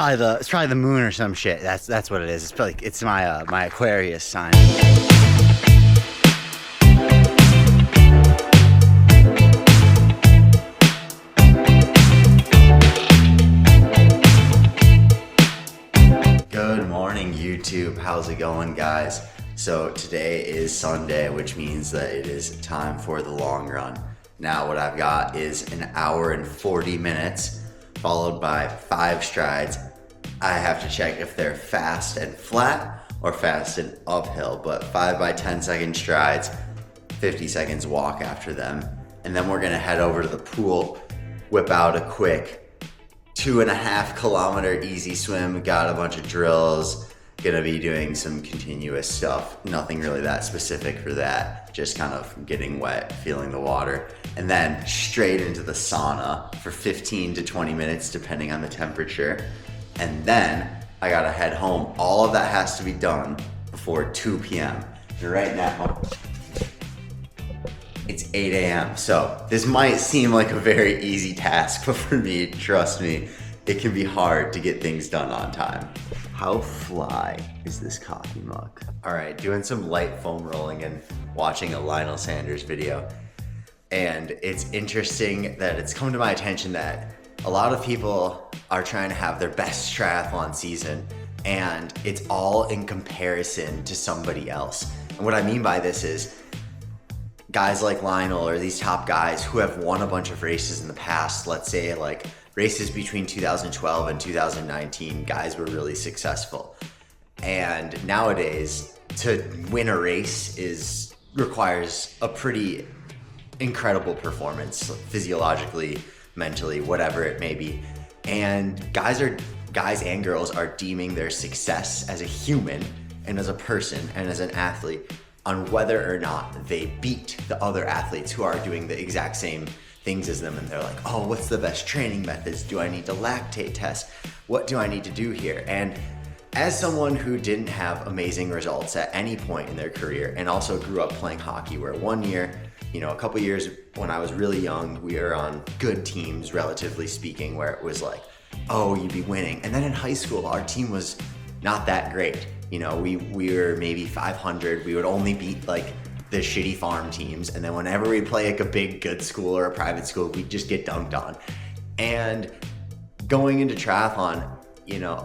It's probably the moon or some shit. That's what it is. It's probably it's my Aquarius sign. Good morning, YouTube. How's it going, guys? So today is Sunday, which means that it is time for the long run. Now what I've got is an hour and 40 minutes followed by 5 strides. I have to check if they're fast and flat or fast and uphill, but 5 by 10 second strides, 50 seconds walk after them. And then we're gonna head over to the pool, whip out a quick 2.5 kilometer easy swim. Got a bunch of drills, gonna be doing some continuous stuff. Nothing really that specific for that, just kind of getting wet, feeling the water. And then straight into the sauna for 15 to 20 minutes, depending on the temperature. And then I gotta head home. All of that has to be done before 2 p.m. And right now, it's 8 a.m. So this might seem like a very easy task, but for me, trust me, it can be hard to get things done on time. How fly is this coffee mug? All right, doing some light foam rolling and watching a Lionel Sanders video. And it's interesting that it's come to my attention that a lot of people are trying to have their best triathlon season, and it's all in comparison to somebody else. And what I mean by this is guys like Lionel or these top guys who have won a bunch of races in the past, let's say like races between 2012 and 2019, guys were really successful. And nowadays, to win a race requires a pretty incredible performance, physiologically, mentally, whatever it may be. And guys and girls are deeming their success as a human and as a person and as an athlete on whether or not they beat the other athletes who are doing the exact same things as them. And they're like, oh, what's the best training methods? Do I need to lactate test? What do I need to do here? And as someone who didn't have amazing results at any point in their career and also grew up playing hockey, where one year, a couple years when I was really young, we were on good teams, relatively speaking, where it was like, oh, you'd be winning. And then in high school, our team was not that great. We were maybe 500. We would only beat like the shitty farm teams. And then whenever we play like a big good school or a private school, we'd just get dunked on. And going into triathlon,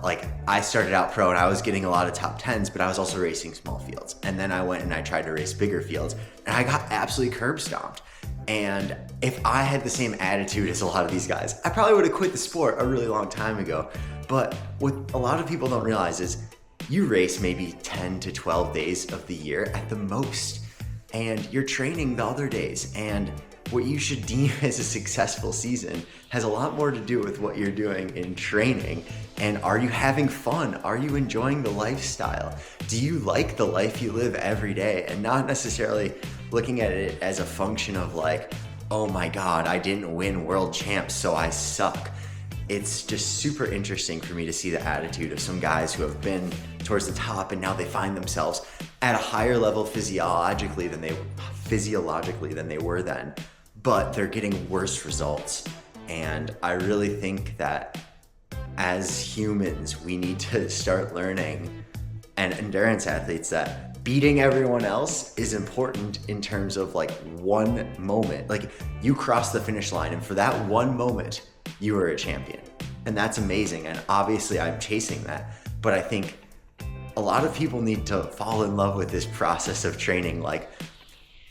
like I started out pro and I was getting a lot of top 10s, but I was also racing small fields. And then I went and I tried to race bigger fields and I got absolutely curb stomped. And if I had the same attitude as a lot of these guys, I probably would have quit the sport a really long time ago. But what a lot of people don't realize is you race maybe 10 to 12 days of the year at the most. And you're training the other days. And what you should deem as a successful season has a lot more to do with what you're doing in training. And are you having fun? Are you enjoying the lifestyle? Do you like the life you live every day? And not necessarily looking at it as a function of like, oh my God, I didn't win world champs, so I suck. It's just super interesting for me to see the attitude of some guys who have been towards the top and now they find themselves at a higher level physiologically than they were then, but they're getting worse results. And I really think that as humans, we need to start learning, and endurance athletes, that beating everyone else is important in terms of like one moment. Like you cross the finish line and for that one moment, you are a champion. And that's amazing. And obviously I'm chasing that. But I think a lot of people need to fall in love with this process of training, like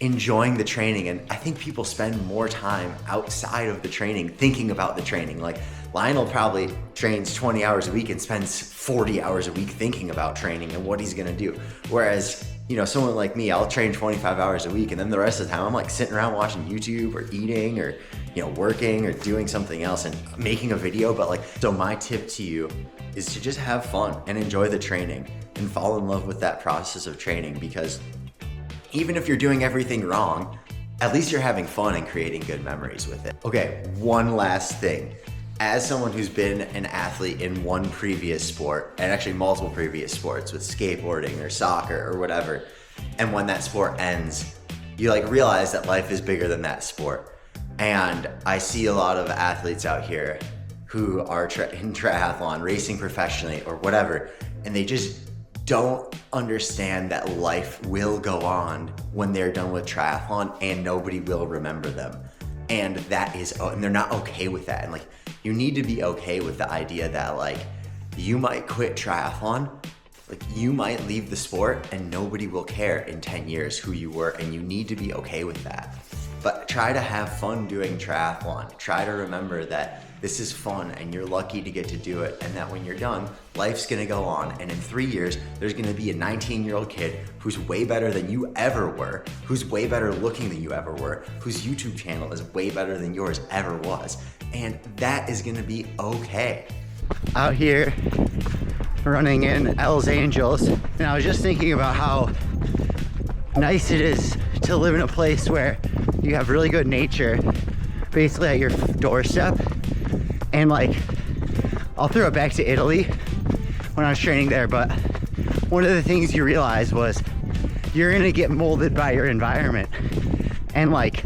enjoying the training. And I think people spend more time outside of the training thinking about the training. Like Lionel probably trains 20 hours a week and spends 40 hours a week thinking about training and what he's gonna do. Whereas, someone like me, I'll train 25 hours a week and then the rest of the time I'm like sitting around watching YouTube or eating or, working or doing something else and making a video. But so my tip to you is to just have fun and enjoy the training and fall in love with that process of training, because even if you're doing everything wrong, at least you're having fun and creating good memories with it. Okay, one last thing. As someone who's been an athlete in one previous sport, and actually multiple previous sports with skateboarding or soccer or whatever, and when that sport ends, you realize that life is bigger than that sport. And I see a lot of athletes out here who are in triathlon, racing professionally or whatever, and they just don't understand that life will go on when they're done with triathlon and nobody will remember them. And that is, and they're not okay with that. And like, you need to be okay with the idea that like, you might quit triathlon, like you might leave the sport and nobody will care in 10 years who you were, and you need to be okay with that. But try to have fun doing triathlon. Try to remember that this is fun and you're lucky to get to do it, and that when you're done, life's gonna go on, and in 3 years, there's gonna be a 19-year-old kid who's way better than you ever were, who's way better looking than you ever were, whose YouTube channel is way better than yours ever was, and that is gonna be okay. Out here running in Hells Angels, and I was just thinking about how nice it is to live in a place where you have really good nature basically at your doorstep. And like, I'll throw it back to Italy when I was training there, but one of the things you realize was you're gonna get molded by your environment. And like,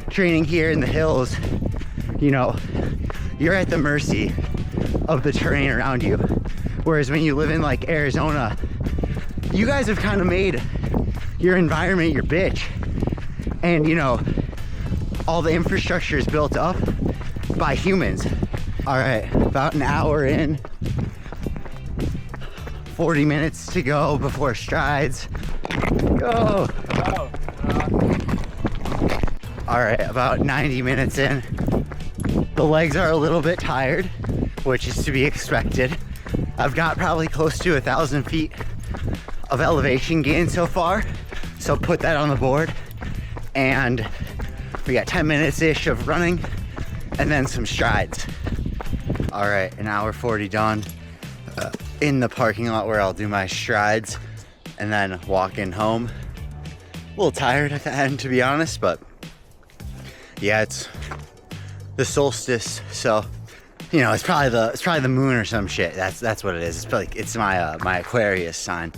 training here in the hills, you know, you're at the mercy of the terrain around you. Whereas when you live in like Arizona, you guys have kind of made your environment your bitch. And you know, all the infrastructure is built up by humans. All right, about an hour in, 40 minutes to go before strides. Go. All right, about 90 minutes in. The legs are a little bit tired, which is to be expected. I've got probably close to 1,000 feet of elevation gain so far, so put that on the board. And we got 10 minutes-ish of running and then some strides. All right, an hour 40 done in the parking lot where I'll do my strides and then walking home. A little tired at the end, to be honest, but yeah, it's the solstice, so you know, it's probably the moon or some shit. That's what it is. It's like, it's my my Aquarius sign.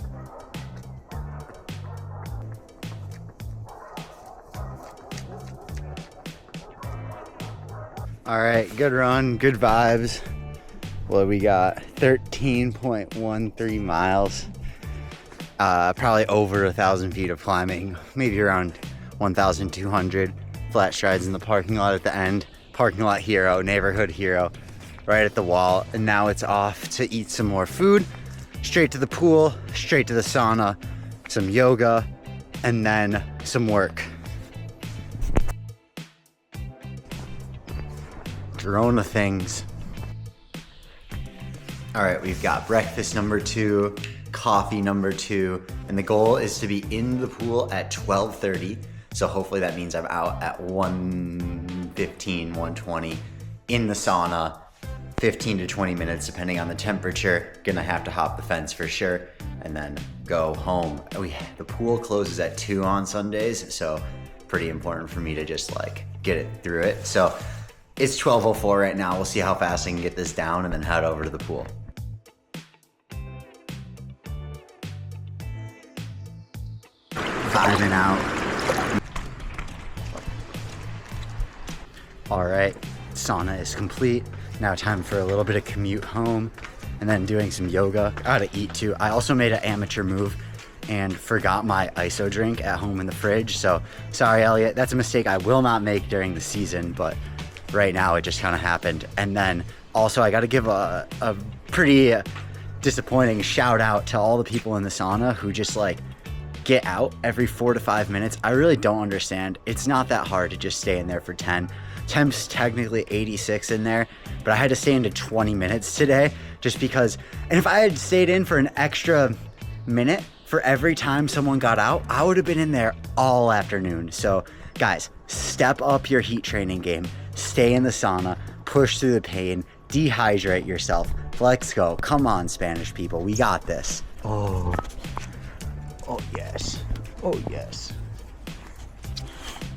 All right, good run, good vibes. Well, we got 13.13 miles. Probably over 1,000 feet of climbing, maybe around 1,200. Flat strides in the parking lot at the end. Parking lot hero, neighborhood hero, right at the wall. And now it's off to eat some more food, straight to the pool, straight to the sauna, some yoga, and then some work. Girona things. All right, we've got breakfast number 2, coffee number 2, and the goal is to be in the pool at 12:30. So hopefully that means I'm out at 1:15, 1:20 in the sauna, 15 to 20 minutes depending on the temperature. Gonna have to hop the fence for sure, and then go home. The pool closes at 2 on Sundays, so pretty important for me to just like get it through it. So it's 12:04 right now. We'll see how fast I can get this down and then head over to the pool. Vibing out. All right, sauna is complete. Now time for a little bit of commute home and then doing some yoga. Gotta eat too. I also made an amateur move and forgot my ISO drink at home in the fridge. So sorry, Elliot, that's a mistake I will not make during the season, but right now it just kind of happened. And then also I got to give a pretty disappointing shout out to all the people in the sauna who just like get out every 4 to 5 minutes. I really don't understand. It's not that hard to just stay in there for 10. Temp's technically 86 in there, but I had to stay into 20 minutes today just because, and if I had stayed in for an extra minute for every time someone got out, I would have been in there all afternoon. So guys, step up your heat training game. Stay in the sauna, push through the pain, dehydrate yourself. Let's go. Come on, Spanish people. We got this. Oh yes. Oh yes.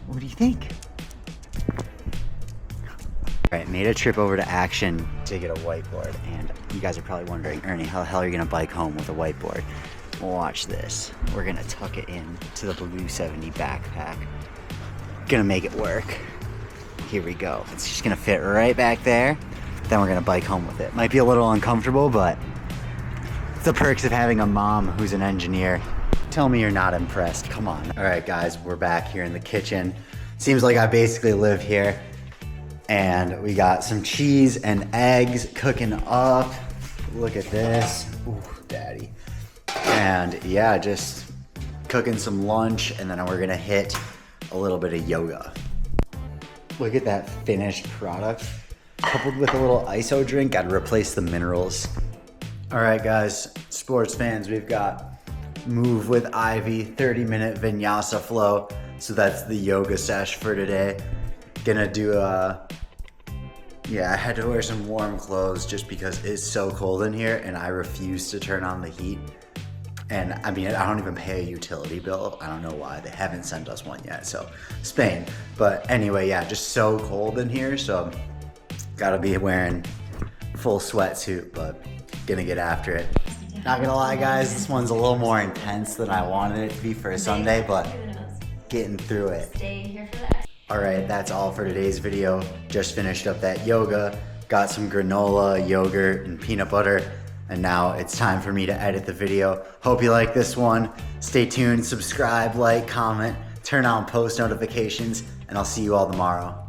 What do you think? All right, made a trip over to Action to get a whiteboard, and you guys are probably wondering, Ernie, how the hell are you gonna bike home with a whiteboard? Well, watch this. We're gonna tuck it in to the Blue 70 backpack. Gonna make it work. Here we go. It's just gonna fit right back there. Then we're gonna bike home with it. Might be a little uncomfortable, but it's the perks of having a mom who's an engineer. Tell me you're not impressed, come on. All right guys, we're back here in the kitchen. Seems like I basically live here. And we got some cheese and eggs cooking up. Look at this, ooh, daddy. And yeah, just cooking some lunch, and then we're gonna hit a little bit of yoga. Look at that finished product. Coupled with a little ISO drink, gotta replace the minerals. All right guys, sports fans, we've got Move with Ivy, 30-minute vinyasa flow. So that's the yoga sesh for today. Gonna do yeah, I had to wear some warm clothes just because it's so cold in here and I refuse to turn on the heat. And I mean, I don't even pay a utility bill. I don't know why, they haven't sent us one yet, so Spain. But anyway, yeah, just so cold in here, so gotta be wearing full sweatsuit, but gonna get after it. Not gonna lie guys, this one's a little more intense than I wanted it to be for a Sunday, but getting through it. Stay here for that. All right, that's all for today's video. Just finished up that yoga, got some granola, yogurt, and peanut butter, and now it's time for me to edit the video. Hope you like this one. Stay tuned, subscribe, like, comment, turn on post notifications, and I'll see you all tomorrow.